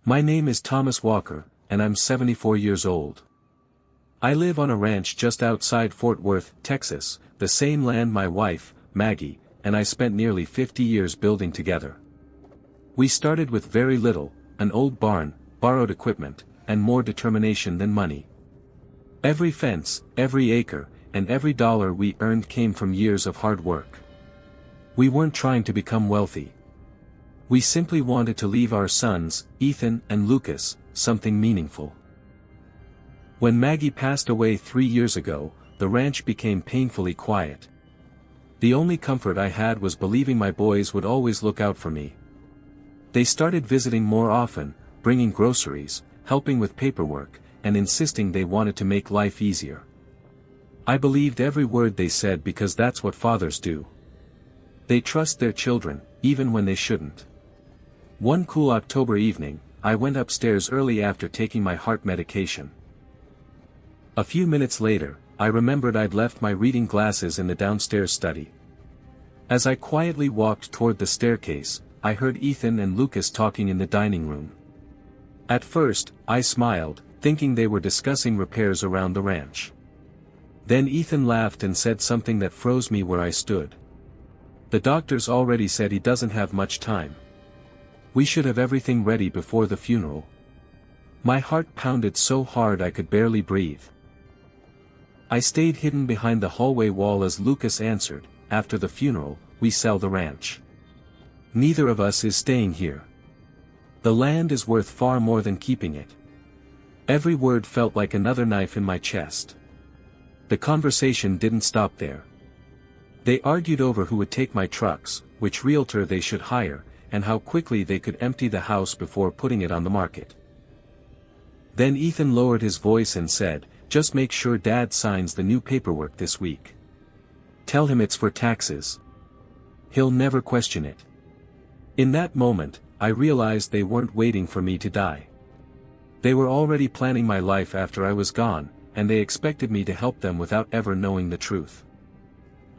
My name is Thomas Walker, and I'm 74 years old. I live on a ranch just outside Fort Worth, Texas, the same land my wife, Maggie, and I spent nearly 50 years building together. We started with very little, an old barn, borrowed equipment, and more determination than money. Every fence, every acre, and every dollar we earned came from years of hard work. We weren't trying to become wealthy. We simply wanted to leave our sons, Ethan and Lucas, something meaningful. When Maggie passed away 3 years ago, the ranch became painfully quiet. The only comfort I had was believing my boys would always look out for me. They started visiting more often, bringing groceries, helping with paperwork, and insisting they wanted to make life easier. I believed every word they said because that's what fathers do. They trust their children, even when they shouldn't. One cool October evening, I went upstairs early after taking my heart medication. A few minutes later, I remembered I'd left my reading glasses in the downstairs study. As I quietly walked toward the staircase, I heard Ethan and Lucas talking in the dining room. At first, I smiled, thinking they were discussing repairs around the ranch. Then Ethan laughed and said something that froze me where I stood. The doctors already said he doesn't have much time. We should have everything ready before the funeral. My heart pounded so hard I could barely breathe. I stayed hidden behind the hallway wall as Lucas answered, "After the funeral, we sell the ranch. Neither of us is staying here. The land is worth far more than keeping it." Every word felt like another knife in my chest. The conversation didn't stop there. They argued over who would take my trucks, which realtor they should hire, and how quickly they could empty the house before putting it on the market. Then Ethan lowered his voice and said, "Just make sure Dad signs the new paperwork this week. Tell him it's for taxes. He'll never question it." In that moment, I realized they weren't waiting for me to die. They were already planning my life after I was gone, and they expected me to help them without ever knowing the truth.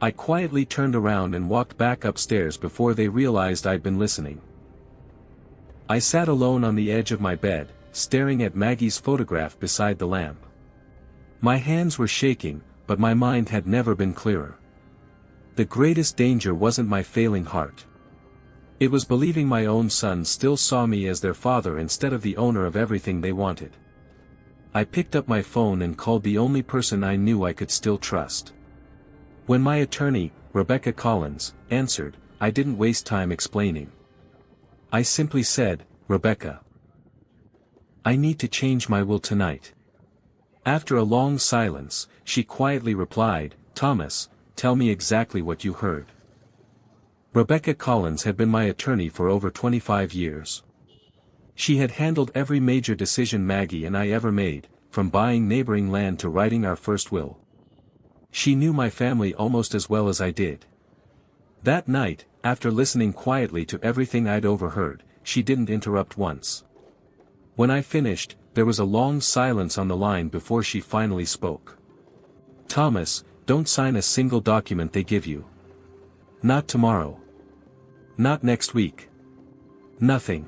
I quietly turned around and walked back upstairs before they realized I'd been listening. I sat alone on the edge of my bed, staring at Maggie's photograph beside the lamp. My hands were shaking, but my mind had never been clearer. The greatest danger wasn't my failing heart. It was believing my own sons still saw me as their father instead of the owner of everything they wanted. I picked up my phone and called the only person I knew I could still trust. When my attorney, Rebecca Collins, answered, I didn't waste time explaining. I simply said, "Rebecca, I need to change my will tonight." After a long silence, she quietly replied, "Thomas, tell me exactly what you heard." Rebecca Collins had been my attorney for over 25 years. She had handled every major decision Maggie and I ever made, from buying neighboring land to writing our first will. She knew my family almost as well as I did. That night, after listening quietly to everything I'd overheard, she didn't interrupt once. When I finished, there was a long silence on the line before she finally spoke. "Thomas, don't sign a single document they give you. Not tomorrow. Not next week. Nothing."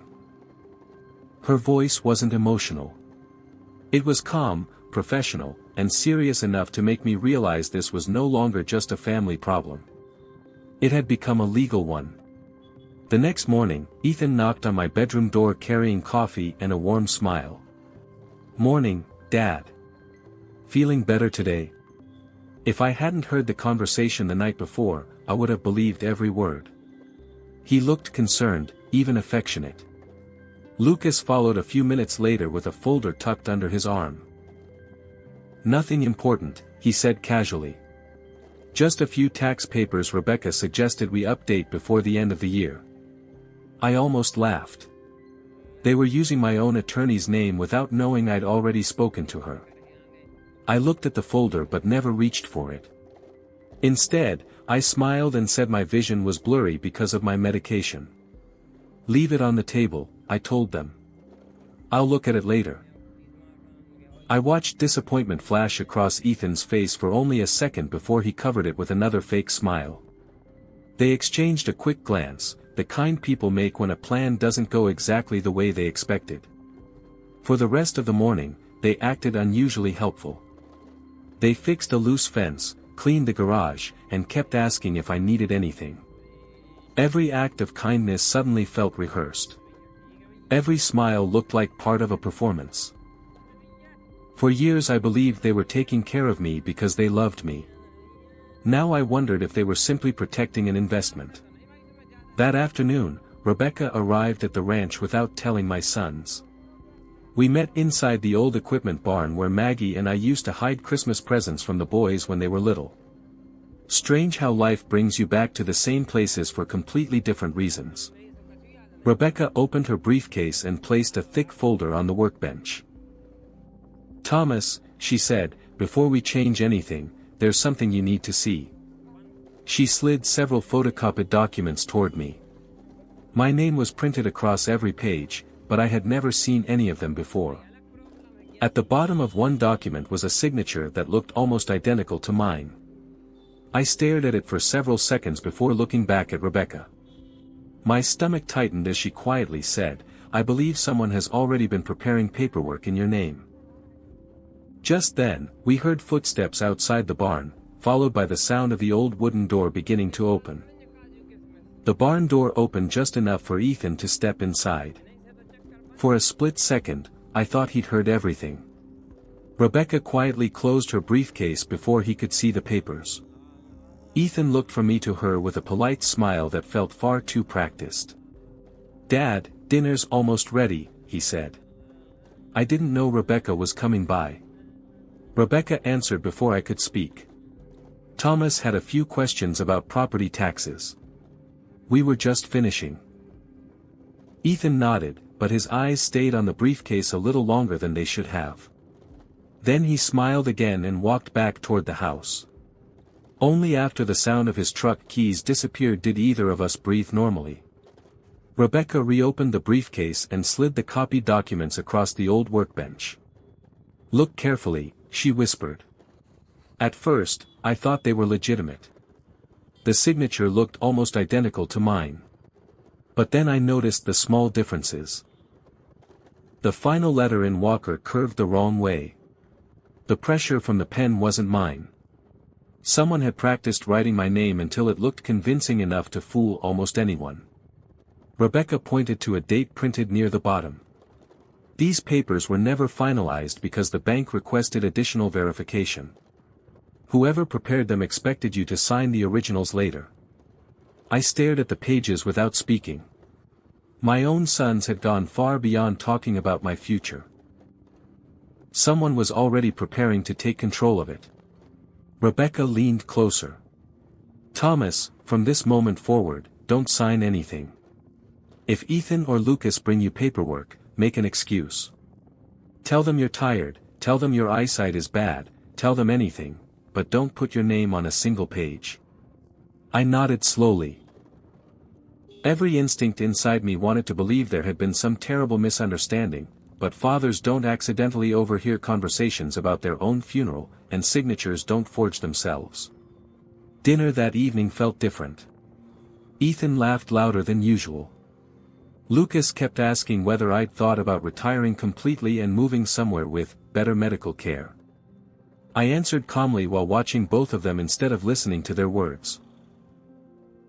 Her voice wasn't emotional. It was calm, professional, and serious enough to make me realize this was no longer just a family problem. It had become a legal one. The next morning, Ethan knocked on my bedroom door carrying coffee and a warm smile. "Morning, Dad. Feeling better today?" If I hadn't heard the conversation the night before, I would have believed every word. He looked concerned, even affectionate. Lucas followed a few minutes later with a folder tucked under his arm. "Nothing important," he said casually. "Just a few tax papers Rebecca suggested we update before the end of the year." I almost laughed. They were using my own attorney's name without knowing I'd already spoken to her. I looked at the folder but never reached for it. Instead, I smiled and said my vision was blurry because of my medication. "Leave it on the table," I told them. "I'll look at it later." I watched disappointment flash across Ethan's face for only a second before he covered it with another fake smile. They exchanged a quick glance, the kind people make when a plan doesn't go exactly the way they expected. For the rest of the morning, they acted unusually helpful. They fixed a loose fence, cleaned the garage, and kept asking if I needed anything. Every act of kindness suddenly felt rehearsed. Every smile looked like part of a performance. For years I believed they were taking care of me because they loved me. Now I wondered if they were simply protecting an investment. That afternoon, Rebecca arrived at the ranch without telling my sons. We met inside the old equipment barn where Maggie and I used to hide Christmas presents from the boys when they were little. Strange how life brings you back to the same places for completely different reasons. Rebecca opened her briefcase and placed a thick folder on the workbench. "Thomas," she said, "before we change anything, there's something you need to see." She slid several photocopied documents toward me. My name was printed across every page, but I had never seen any of them before. At the bottom of one document was a signature that looked almost identical to mine. I stared at it for several seconds before looking back at Rebecca. My stomach tightened as she quietly said, "I believe someone has already been preparing paperwork in your name." Just then, we heard footsteps outside the barn, followed by the sound of the old wooden door beginning to open. The barn door opened just enough for Ethan to step inside. For a split second, I thought he'd heard everything. Rebecca quietly closed her briefcase before he could see the papers. Ethan looked from me to her with a polite smile that felt far too practiced. "Dad, dinner's almost ready," he said. I didn't know Rebecca was coming by. Rebecca answered before I could speak. "Thomas had a few questions about property taxes. We were just finishing." Ethan nodded, but his eyes stayed on the briefcase a little longer than they should have. Then he smiled again and walked back toward the house. Only after the sound of his truck keys disappeared did either of us breathe normally. Rebecca reopened the briefcase and slid the copied documents across the old workbench. "Look carefully," she whispered. At first, I thought they were legitimate. The signature looked almost identical to mine. But then I noticed the small differences. The final letter in Walker curved the wrong way. The pressure from the pen wasn't mine. Someone had practiced writing my name until it looked convincing enough to fool almost anyone. Rebecca pointed to a date printed near the bottom. "These papers were never finalized because the bank requested additional verification. Whoever prepared them expected you to sign the originals later." I stared at the pages without speaking. My own sons had gone far beyond talking about my future. Someone was already preparing to take control of it. Rebecca leaned closer. "Thomas, from this moment forward, don't sign anything. If Ethan or Lucas bring you paperwork, make an excuse. Tell them you're tired, tell them your eyesight is bad, tell them anything, but don't put your name on a single page." I nodded slowly. Every instinct inside me wanted to believe there had been some terrible misunderstanding, but fathers don't accidentally overhear conversations about their own funeral, and signatures don't forge themselves. Dinner that evening felt different. Ethan laughed louder than usual. Lucas kept asking whether I'd thought about retiring completely and moving somewhere with better medical care. I answered calmly while watching both of them instead of listening to their words.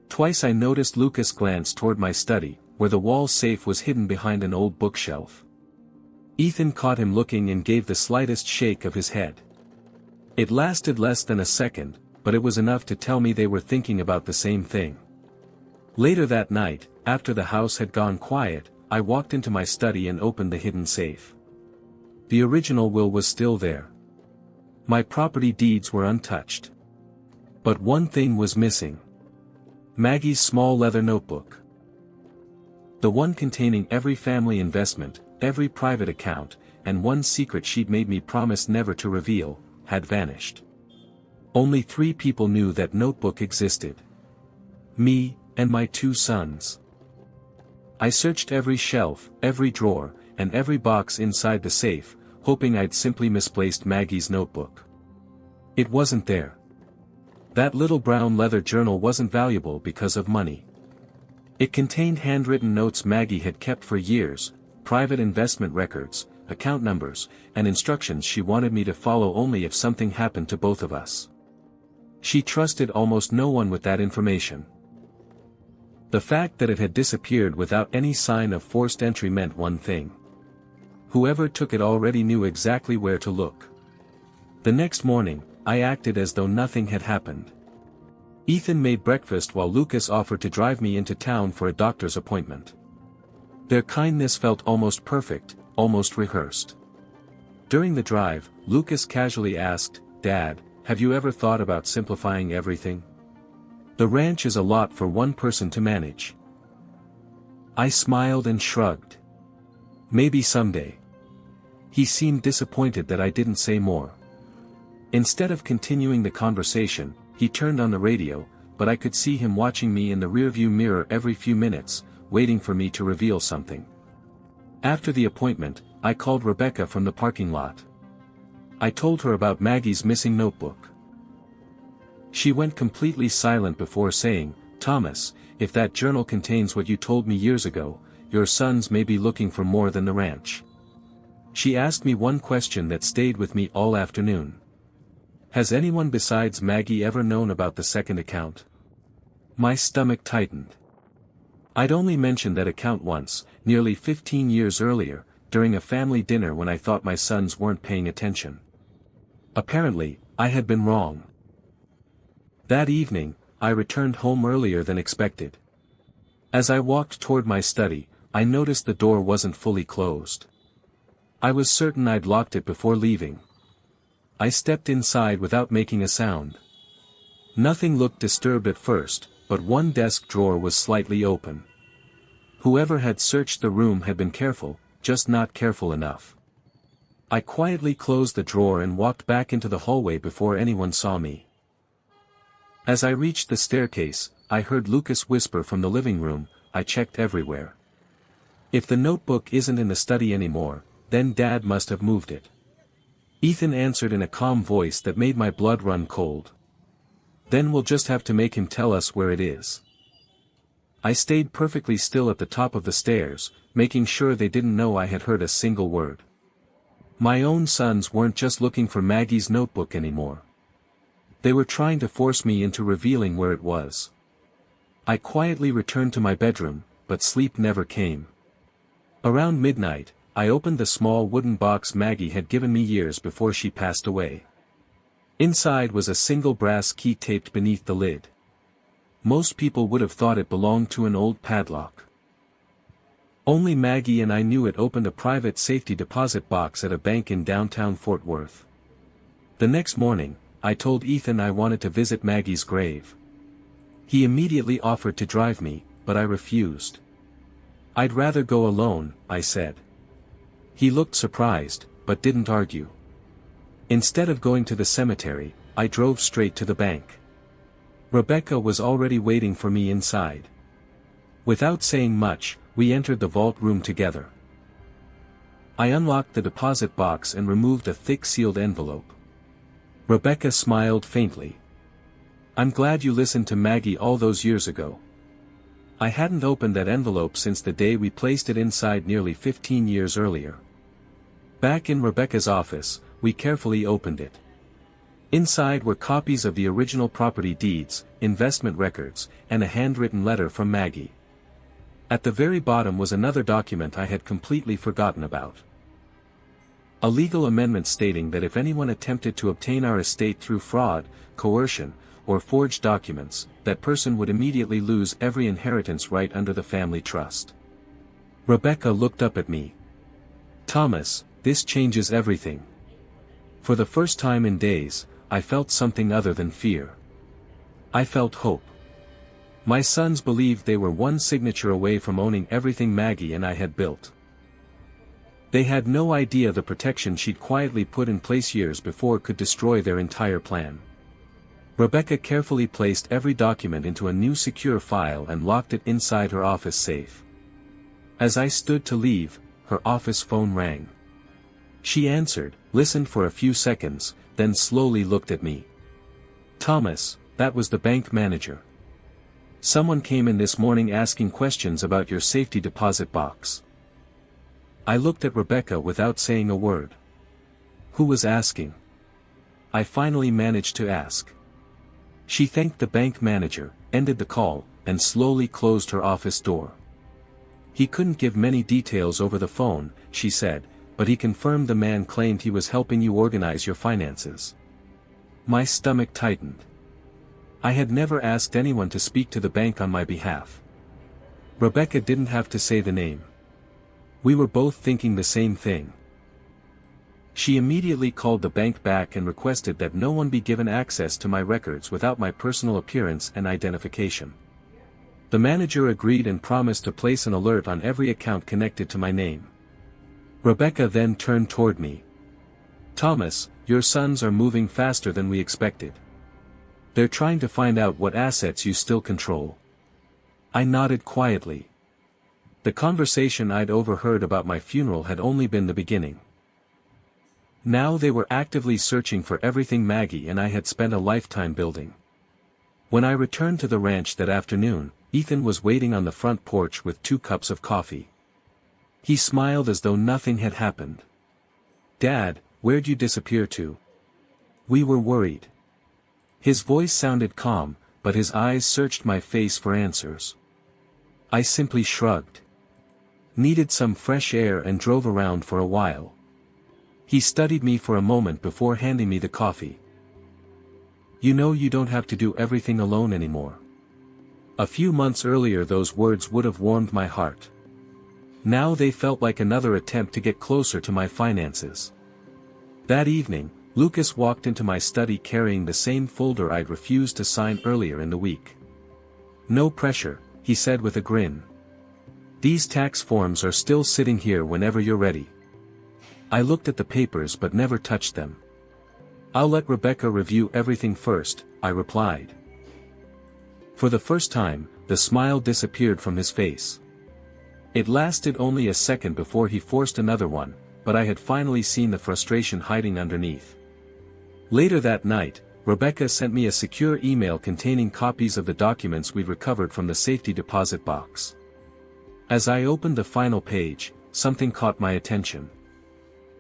Twice I noticed Lucas glance toward my study, where the wall safe was hidden behind an old bookshelf. Ethan caught him looking and gave the slightest shake of his head. It lasted less than a second, but it was enough to tell me they were thinking about the same thing. Later that night, after the house had gone quiet, I walked into my study and opened the hidden safe. The original will was still there. My property deeds were untouched. But one thing was missing. Maggie's small leather notebook. The one containing every family investment, every private account, and one secret she'd made me promise never to reveal, had vanished. Only 3 people knew that notebook existed. Me, and my 2 sons. I searched every shelf, every drawer, and every box inside the safe, hoping I'd simply misplaced Maggie's notebook. It wasn't there. That little brown leather journal wasn't valuable because of money. It contained handwritten notes Maggie had kept for years, private investment records, account numbers, and instructions she wanted me to follow only if something happened to both of us. She trusted almost no one with that information. The fact that it had disappeared without any sign of forced entry meant one thing. Whoever took it already knew exactly where to look. The next morning, I acted as though nothing had happened. Ethan made breakfast while Lucas offered to drive me into town for a doctor's appointment. Their kindness felt almost perfect, almost rehearsed. During the drive, Lucas casually asked, "Dad, have you ever thought about simplifying everything? The ranch is a lot for one person to manage." I smiled and shrugged. "Maybe someday." He seemed disappointed that I didn't say more. Instead of continuing the conversation, he turned on the radio, but I could see him watching me in the rearview mirror every few minutes, waiting for me to reveal something. After the appointment, I called Rebecca from the parking lot. I told her about Maggie's missing notebook. She went completely silent before saying, "Thomas, if that journal contains what you told me years ago, your sons may be looking for more than the ranch." She asked me one question that stayed with me all afternoon. "Has anyone besides Maggie ever known about the second account?" My stomach tightened. I'd only mentioned that account once, nearly 15 years earlier, during a family dinner when I thought my sons weren't paying attention. Apparently, I had been wrong. That evening, I returned home earlier than expected. As I walked toward my study, I noticed the door wasn't fully closed. I was certain I'd locked it before leaving. I stepped inside without making a sound. Nothing looked disturbed at first, but one desk drawer was slightly open. Whoever had searched the room had been careful, just not careful enough. I quietly closed the drawer and walked back into the hallway before anyone saw me. As I reached the staircase, I heard Lucas whisper from the living room, "I checked everywhere. If the notebook isn't in the study anymore, then Dad must have moved it." Ethan answered in a calm voice that made my blood run cold. "Then we'll just have to make him tell us where it is." I stayed perfectly still at the top of the stairs, making sure they didn't know I had heard a single word. My own sons weren't just looking for Maggie's notebook anymore. They were trying to force me into revealing where it was. I quietly returned to my bedroom, but sleep never came. Around midnight, I opened the small wooden box Maggie had given me years before she passed away. Inside was a single brass key taped beneath the lid. Most people would have thought it belonged to an old padlock. Only Maggie and I knew it opened a private safety deposit box at a bank in downtown Fort Worth. The next morning, I told Ethan I wanted to visit Maggie's grave. He immediately offered to drive me, but I refused. "I'd rather go alone," I said. He looked surprised, but didn't argue. Instead of going to the cemetery, I drove straight to the bank. Rebecca was already waiting for me inside. Without saying much, we entered the vault room together. I unlocked the deposit box and removed a thick sealed envelope. Rebecca smiled faintly. "I'm glad you listened to Maggie all those years ago." I hadn't opened that envelope since the day we placed it inside nearly 15 years earlier. Back in Rebecca's office, we carefully opened it. Inside were copies of the original property deeds, investment records, and a handwritten letter from Maggie. At the very bottom was another document I had completely forgotten about. A legal amendment stating that if anyone attempted to obtain our estate through fraud, coercion, or forged documents, that person would immediately lose every inheritance right under the family trust. Rebecca looked up at me. "Thomas, this changes everything." For the first time in days, I felt something other than fear. I felt hope. My sons believed they were one signature away from owning everything Maggie and I had built. They had no idea the protection she'd quietly put in place years before could destroy their entire plan. Rebecca carefully placed every document into a new secure file and locked it inside her office safe. As I stood to leave, her office phone rang. She answered, listened for a few seconds, then slowly looked at me. "Thomas, that was the bank manager. Someone came in this morning asking questions about your safety deposit box." I looked at Rebecca without saying a word. Who was asking? I finally managed to ask. She thanked the bank manager, ended the call, and slowly closed her office door. He couldn't give many details over the phone, she said, but he confirmed the man claimed he was helping you organize your finances. My stomach tightened. I had never asked anyone to speak to the bank on my behalf. Rebecca didn't have to say the name. We were both thinking the same thing. She immediately called the bank back and requested that no one be given access to my records without my personal appearance and identification. The manager agreed and promised to place an alert on every account connected to my name. Rebecca then turned toward me. Thomas, your sons are moving faster than we expected. They're trying to find out what assets you still control. I nodded quietly. The conversation I'd overheard about my funeral had only been the beginning. Now they were actively searching for everything Maggie and I had spent a lifetime building. When I returned to the ranch that afternoon, Ethan was waiting on the front porch with 2 cups of coffee. He smiled as though nothing had happened. Dad, where'd you disappear to? We were worried. His voice sounded calm, but his eyes searched my face for answers. I simply shrugged. Needed some fresh air and drove around for a while. He studied me for a moment before handing me the coffee. You know you don't have to do everything alone anymore. A few months earlier those words would have warmed my heart. Now they felt like another attempt to get closer to my finances. That evening, Lucas walked into my study carrying the same folder I'd refused to sign earlier in the week. No pressure, he said with a grin. These tax forms are still sitting here whenever you're ready. I looked at the papers but never touched them. I'll let Rebecca review everything first, I replied. For the first time, the smile disappeared from his face. It lasted only a second before he forced another one, but I had finally seen the frustration hiding underneath. Later that night, Rebecca sent me a secure email containing copies of the documents we'd recovered from the safety deposit box. As I opened the final page, something caught my attention.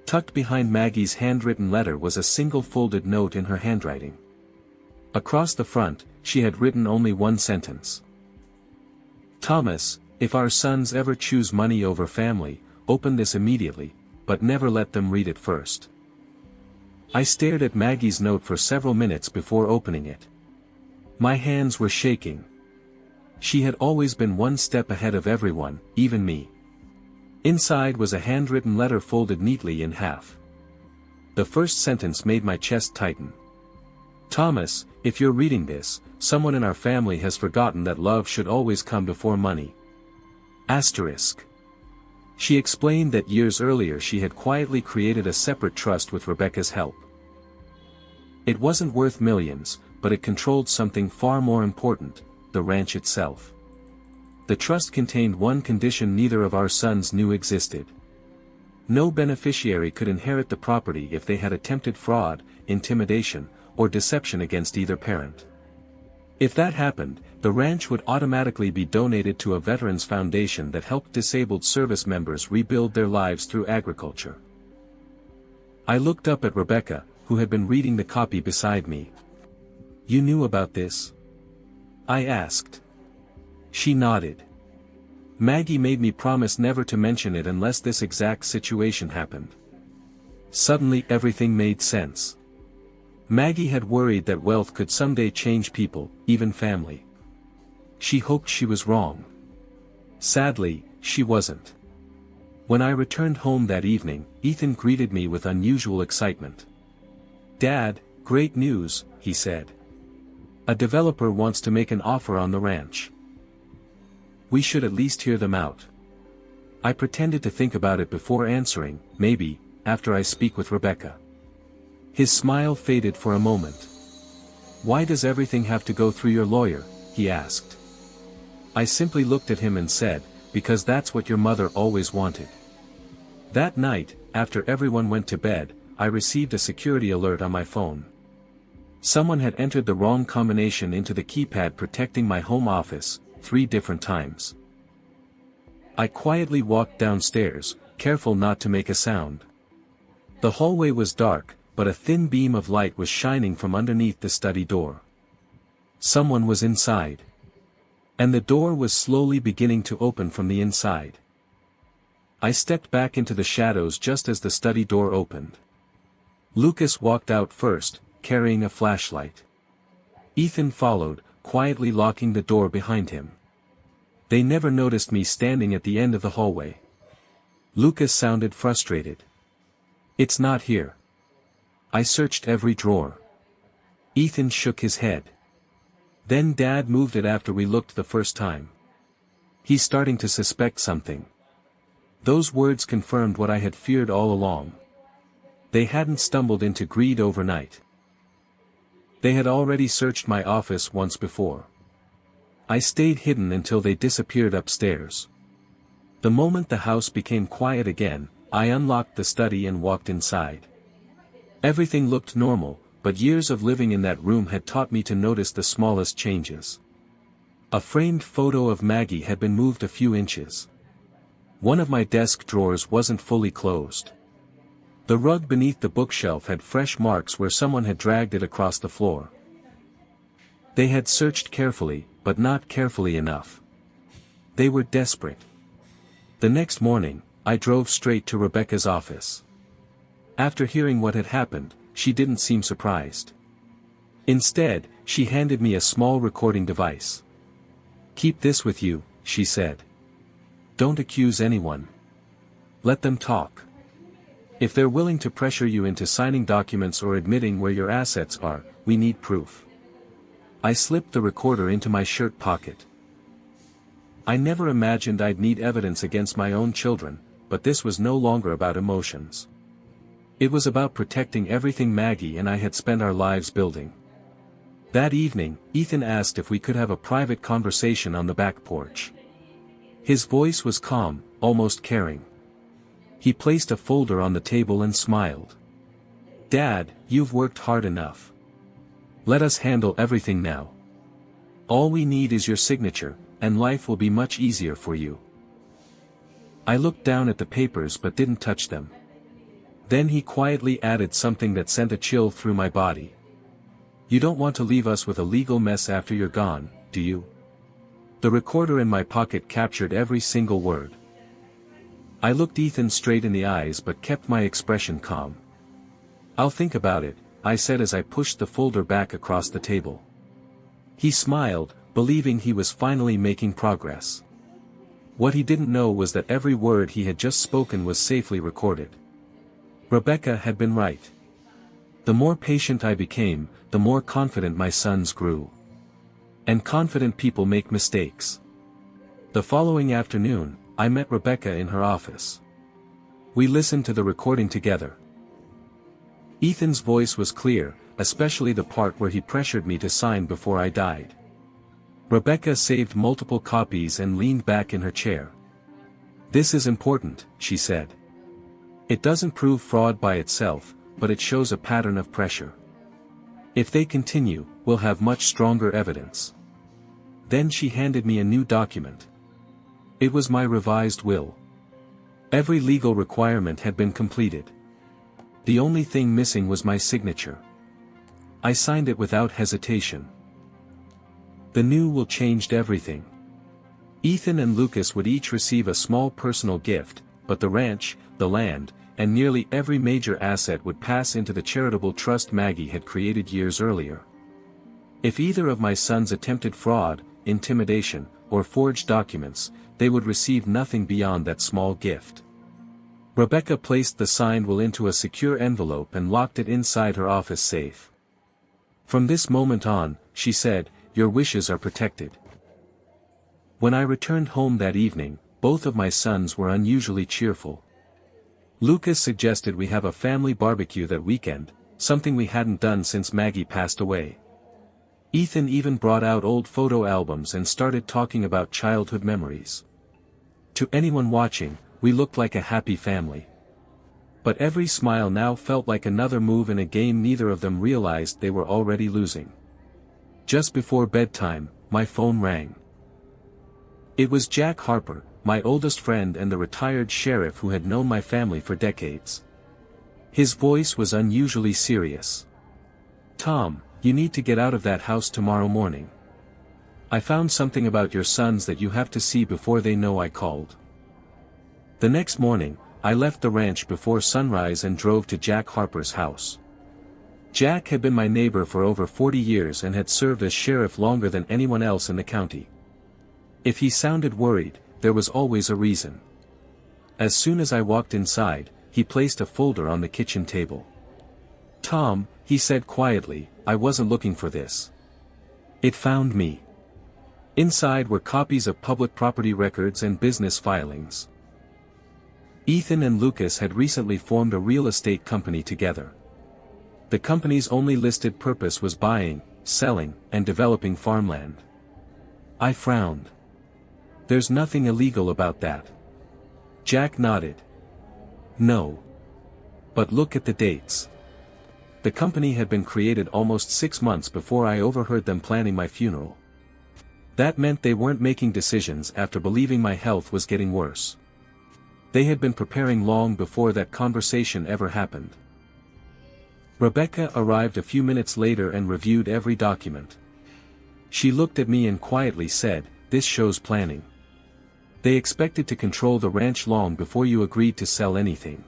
Tucked behind Maggie's handwritten letter was a single folded note in her handwriting. Across the front, she had written only one sentence. Thomas, if our sons ever choose money over family, open this immediately, but never let them read it first. I stared at Maggie's note for several minutes before opening it. My hands were shaking. She had always been one step ahead of everyone, even me. Inside was a handwritten letter folded neatly in half. The first sentence made my chest tighten. Thomas, if you're reading this, someone in our family has forgotten that love should always come before money. Asterisk. She explained that years earlier she had quietly created a separate trust with Rebecca's help. It wasn't worth millions, but it controlled something far more important, the ranch itself. The trust contained one condition neither of our sons knew existed. No beneficiary could inherit the property if they had attempted fraud, intimidation, or deception against either parent. If that happened, the ranch would automatically be donated to a veterans foundation that helped disabled service members rebuild their lives through agriculture. I looked up at Rebecca, who had been reading the copy beside me. You knew about this? I asked. She nodded. Maggie made me promise never to mention it unless this exact situation happened. Suddenly everything made sense. Maggie had worried that wealth could someday change people, even family. She hoped she was wrong. Sadly, she wasn't. When I returned home that evening, Ethan greeted me with unusual excitement. Dad, great news, he said. A developer wants to make an offer on the ranch. We should at least hear them out. I pretended to think about it before answering, maybe, after I speak with Rebecca. His smile faded for a moment. Why does everything have to go through your lawyer? He asked. I simply looked at him and said, because that's what your mother always wanted. That night, after everyone went to bed, I received a security alert on my phone. Someone had entered the wrong combination into the keypad protecting my home office, 3 different times. I quietly walked downstairs, careful not to make a sound. The hallway was dark, but a thin beam of light was shining from underneath the study door. Someone was inside. And the door was slowly beginning to open from the inside. I stepped back into the shadows just as the study door opened. Lucas walked out first, carrying a flashlight. Ethan followed, quietly locking the door behind him. They never noticed me standing at the end of the hallway. Lucas sounded frustrated. "It's not here. I searched every drawer." Ethan shook his head. "Then Dad moved it after we looked the first time. He's starting to suspect something." Those words confirmed what I had feared all along. They hadn't stumbled into greed overnight. They had already searched my office once before. I stayed hidden until they disappeared upstairs. The moment the house became quiet again, I unlocked the study and walked inside. Everything looked normal, but years of living in that room had taught me to notice the smallest changes. A framed photo of Maggie had been moved a few inches. One of my desk drawers wasn't fully closed. The rug beneath the bookshelf had fresh marks where someone had dragged it across the floor. They had searched carefully, but not carefully enough. They were desperate. The next morning, I drove straight to Rebecca's office. After hearing what had happened, she didn't seem surprised. Instead, she handed me a small recording device. "Keep this with you," she said. "Don't accuse anyone. Let them talk. If they're willing to pressure you into signing documents or admitting where your assets are, we need proof." I slipped the recorder into my shirt pocket. I never imagined I'd need evidence against my own children, but this was no longer about emotions. It was about protecting everything Maggie and I had spent our lives building. That evening, Ethan asked if we could have a private conversation on the back porch. His voice was calm, almost caring. He placed a folder on the table and smiled. "Dad, you've worked hard enough. Let us handle everything now. All we need is your signature, and life will be much easier for you." I looked down at the papers but didn't touch them. Then he quietly added something that sent a chill through my body. "You don't want to leave us with a legal mess after you're gone, do you?" The recorder in my pocket captured every single word. I looked Ethan straight in the eyes but kept my expression calm. "I'll think about it," I said as I pushed the folder back across the table. He smiled, believing he was finally making progress. What he didn't know was that every word he had just spoken was safely recorded. Rebecca had been right. The more patient I became, the more confident my sons grew. And confident people make mistakes. The following afternoon, I met Rebecca in her office. We listened to the recording together. Ethan's voice was clear, especially the part where he pressured me to sign before I died. Rebecca saved multiple copies and leaned back in her chair. "This is important," she said. "It doesn't prove fraud by itself, but it shows a pattern of pressure. If they continue, we'll have much stronger evidence." Then she handed me a new document. It was my revised will. Every legal requirement had been completed. The only thing missing was my signature. I signed it without hesitation. The new will changed everything. Ethan and Lucas would each receive a small personal gift, but the ranch, the land, and nearly every major asset would pass into the charitable trust Maggie had created years earlier. If either of my sons attempted fraud, intimidation, or forged documents, they would receive nothing beyond that small gift. Rebecca placed the signed will into a secure envelope and locked it inside her office safe. "From this moment on," she said, "your wishes are protected." When I returned home that evening, both of my sons were unusually cheerful. Lucas suggested we have a family barbecue that weekend, something we hadn't done since Maggie passed away. Ethan even brought out old photo albums and started talking about childhood memories. To anyone watching, we looked like a happy family. But every smile now felt like another move in a game neither of them realized they were already losing. Just before bedtime, my phone rang. It was Jack Harper, my oldest friend and the retired sheriff who had known my family for decades. His voice was unusually serious. "Tom, you need to get out of that house tomorrow morning. I found something about your sons that you have to see before they know I called." The next morning, I left the ranch before sunrise and drove to Jack Harper's house. Jack had been my neighbor for over 40 years and had served as sheriff longer than anyone else in the county. If he sounded worried, there was always a reason. As soon as I walked inside, he placed a folder on the kitchen table. "Tom," he said quietly, "I wasn't looking for this. It found me." Inside were copies of public property records and business filings. Ethan and Lucas had recently formed a real estate company together. The company's only listed purpose was buying, selling, and developing farmland. I frowned. "There's nothing illegal about that." Jack nodded. "No. But look at the dates. The company had been created almost 6 months before I overheard them planning my funeral. That meant they weren't making decisions after believing my health was getting worse. They had been preparing long before that conversation ever happened." Rebecca arrived a few minutes later and reviewed every document. She looked at me and quietly said, "This shows planning. They expected to control the ranch long before you agreed to sell anything."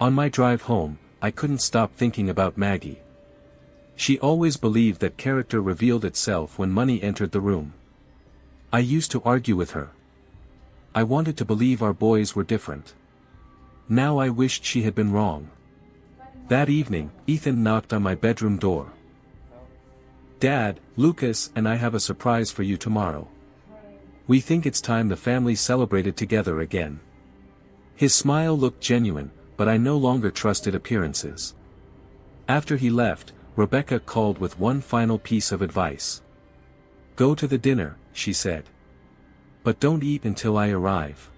On my drive home, I couldn't stop thinking about Maggie. She always believed that character revealed itself when money entered the room. I used to argue with her. I wanted to believe our boys were different. Now I wished she had been wrong. That evening, Ethan knocked on my bedroom door. "Dad, Lucas and I have a surprise for you tomorrow. We think it's time the family celebrated together again." His smile looked genuine, but I no longer trusted appearances. After he left, Rebecca called with one final piece of advice. "Go to the dinner," she said. "But don't eat until I arrive."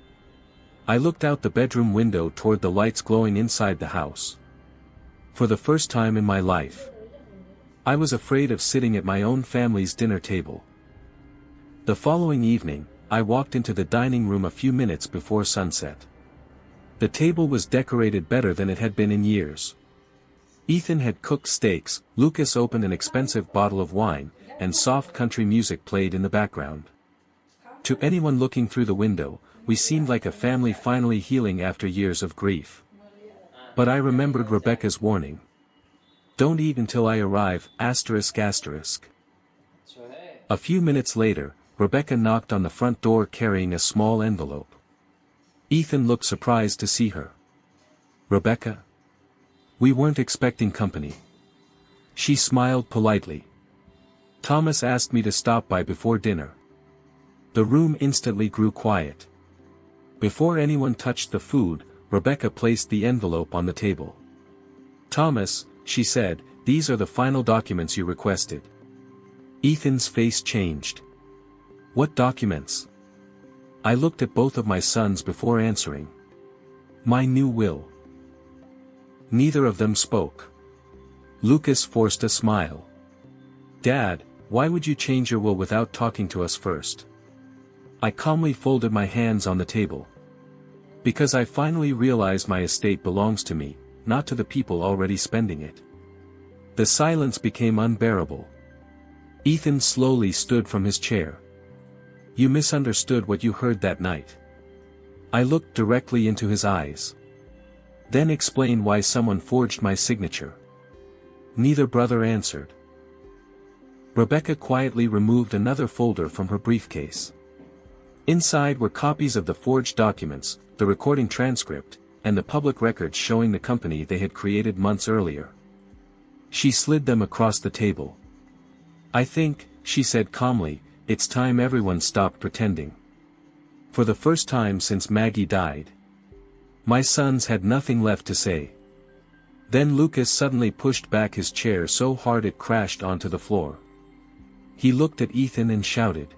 I looked out the bedroom window toward the lights glowing inside the house. For the first time in my life, I was afraid of sitting at my own family's dinner table. The following evening, I walked into the dining room a few minutes before sunset. The table was decorated better than it had been in years. Ethan had cooked steaks, Lucas opened an expensive bottle of wine, and soft country music played in the background. To anyone looking through the window, we seemed like a family finally healing after years of grief. But I remembered Rebecca's warning. "Don't eat until I arrive, ****. A few minutes later, Rebecca knocked on the front door carrying a small envelope. Ethan looked surprised to see her. "Rebecca? We weren't expecting company." She smiled politely. "Thomas asked me to stop by before dinner." The room instantly grew quiet. Before anyone touched the food, Rebecca placed the envelope on the table. "Thomas," she said, "these are the final documents you requested." Ethan's face changed. "What documents?" I looked at both of my sons before answering. "My new will." Neither of them spoke. Lucas forced a smile. "Dad, why would you change your will without talking to us first?" I calmly folded my hands on the table. "Because I finally realized my estate belongs to me, not to the people already spending it." The silence became unbearable. Ethan slowly stood from his chair. "You misunderstood what you heard that night." I looked directly into his eyes. "Then explain why someone forged my signature." Neither brother answered. Rebecca quietly removed another folder from her briefcase. Inside were copies of the forged documents, the recording transcript, and the public records showing the company they had created months earlier. She slid them across the table. "I think," she said calmly, "it's time everyone stopped pretending." For the first time since Maggie died, my sons had nothing left to say. Then Lucas suddenly pushed back his chair so hard it crashed onto the floor. He looked at Ethan and shouted,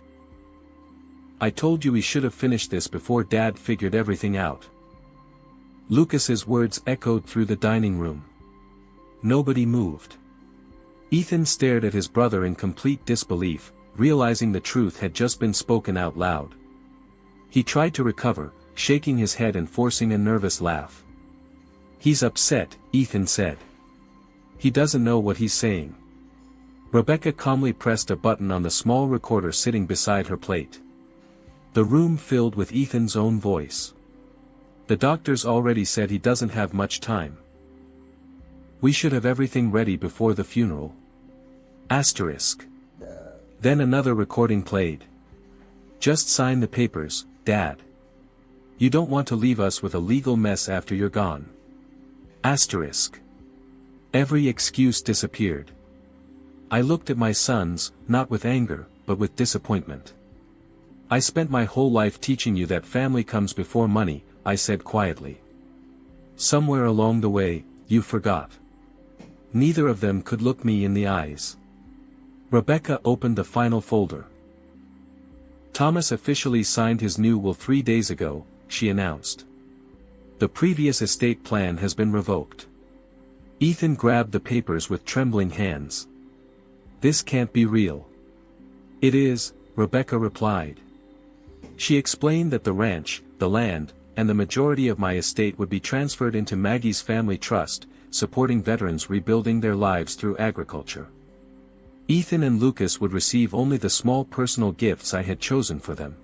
"I told you we should have finished this before Dad figured everything out." Lucas's words echoed through the dining room. Nobody moved. Ethan stared at his brother in complete disbelief, realizing the truth had just been spoken out loud. He tried to recover, shaking his head and forcing a nervous laugh. "He's upset," Ethan said. "He doesn't know what he's saying." Rebecca calmly pressed a button on the small recorder sitting beside her plate. The room filled with Ethan's own voice. "The doctors already said he doesn't have much time. We should have everything ready before the funeral. Asterisk. Then another recording played. Just sign the papers, Dad. You don't want to leave us with a legal mess after you're gone. Asterisk. Every excuse disappeared. I looked at my sons, not with anger, but with disappointment. "I spent my whole life teaching you that family comes before money," I said quietly. "Somewhere along the way, you forgot." Neither of them could look me in the eyes. Rebecca opened the final folder. "Thomas officially signed his new will 3 days ago," she announced. "The previous estate plan has been revoked." Ethan grabbed the papers with trembling hands. "This can't be real." "It is," Rebecca replied. She explained that the ranch, the land, and the majority of my estate would be transferred into Maggie's family trust, supporting veterans rebuilding their lives through agriculture. Ethan and Lucas would receive only the small personal gifts I had chosen for them.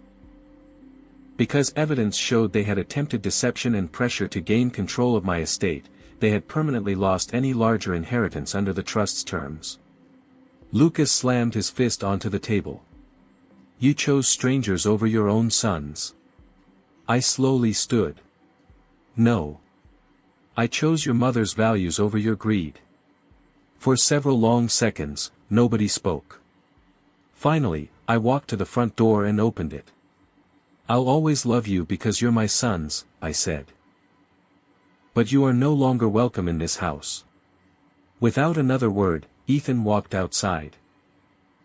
Because evidence showed they had attempted deception and pressure to gain control of my estate, they had permanently lost any larger inheritance under the trust's terms. Lucas slammed his fist onto the table. "You chose strangers over your own sons." I slowly stood. "No. I chose your mother's values over your greed." For several long seconds, nobody spoke. Finally, I walked to the front door and opened it. "I'll always love you because you're my sons," I said. "But you are no longer welcome in this house." Without another word, Ethan walked outside.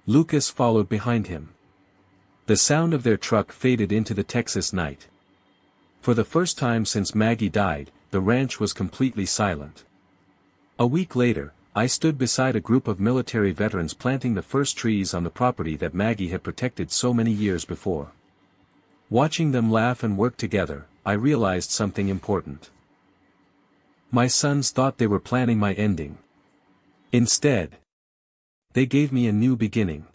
Lucas followed behind him. The sound of their truck faded into the Texas night. For the first time since Maggie died, the ranch was completely silent. A week later, I stood beside a group of military veterans planting the first trees on the property that Maggie had protected so many years before. Watching them laugh and work together, I realized something important. My sons thought they were planning my ending. Instead, they gave me a new beginning.